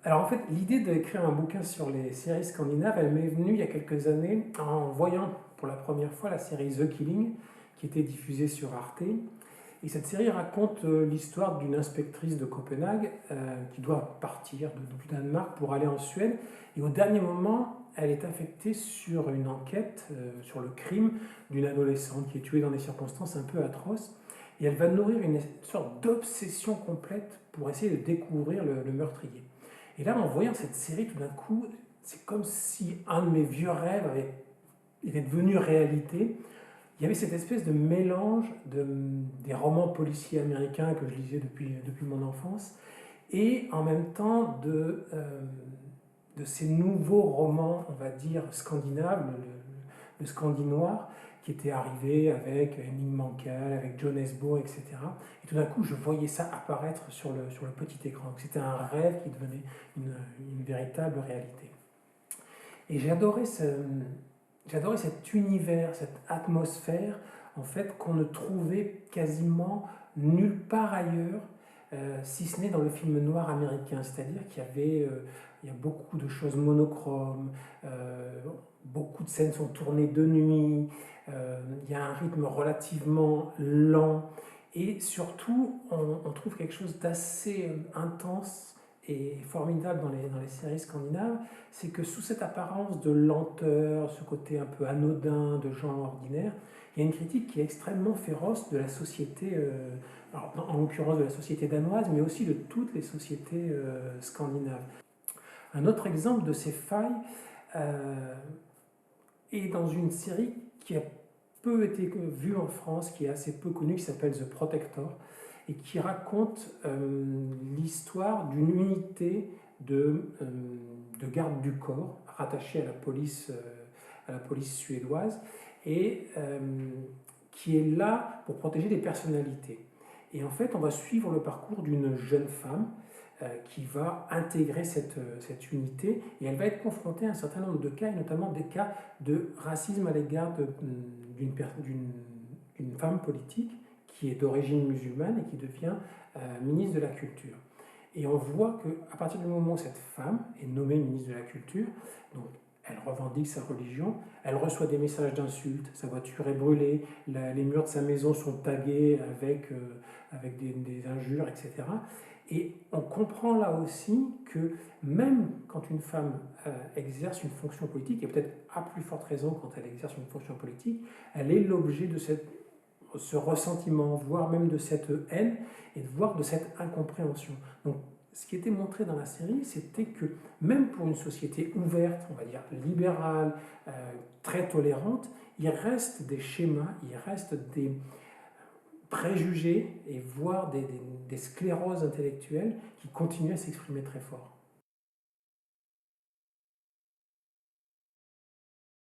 Alors en fait, l'idée d'écrire un bouquin sur les séries scandinaves, elle m'est venue il y a quelques années en voyant pour la première fois la série The Killing, qui était diffusée sur Arte. Et cette série raconte l'histoire d'une inspectrice de Copenhague qui doit partir du Danemark pour aller en Suède. Et au dernier moment, elle est affectée sur une enquête sur le crime d'une adolescente qui est tuée dans des circonstances un peu atroces. Et elle va nourrir une sorte d'obsession complète pour essayer de découvrir le meurtrier. Et là, en voyant cette série, tout d'un coup, c'est comme si un de mes vieux rêves était devenu réalité. Il y avait cette espèce de mélange des romans policiers américains que je lisais depuis mon enfance et en même temps de ces nouveaux romans, on va dire, scandinaves, le scandinoir, qui était arrivé avec Henning Mankell, avec John Esbo, etc. Et tout d'un coup, je voyais ça apparaître sur le petit écran. C'était un rêve qui devenait une véritable réalité. Et j'adorais cet univers, cette atmosphère, en fait, qu'on ne trouvait quasiment nulle part ailleurs, si ce n'est dans le film noir américain. C'est-à-dire il y a beaucoup de choses monochromes, beaucoup de scènes sont tournées de nuit, il y a un rythme relativement lent, et surtout, on trouve quelque chose d'assez intense et formidable dans les séries scandinaves, c'est que sous cette apparence de lenteur, ce côté un peu anodin de gens ordinaires, il y a une critique qui est extrêmement féroce de la société, alors, en l'occurrence de la société danoise, mais aussi de toutes les sociétés scandinaves. Un autre exemple de ces failles est dans une série qui a peu été vue en France, qui est assez peu connue, qui s'appelle The Protector, et qui raconte l'histoire d'une unité de garde du corps rattachée à la police suédoise et qui est là pour protéger des personnalités. Et en fait, on va suivre le parcours d'une jeune femme qui va intégrer cette unité et elle va être confrontée à un certain nombre de cas, et notamment des cas de racisme à l'égard d'une femme politique qui est d'origine musulmane et qui devient ministre de la Culture. Et on voit qu'à partir du moment où cette femme est nommée ministre de la Culture, donc elle revendique sa religion, elle reçoit des messages d'insultes, sa voiture est brûlée, les murs de sa maison sont tagués avec des injures, etc. Et on comprend là aussi que même quand une femme exerce une fonction politique, et peut-être à plus forte raison quand elle exerce une fonction politique, elle est l'objet de ce ressentiment, voire même de cette haine, et voire de cette incompréhension. Donc, ce qui était montré dans la série, c'était que même pour une société ouverte, on va dire libérale, très tolérante, il reste des schémas, il reste des préjugés et voire des scléroses intellectuelles qui continuent à s'exprimer très fort.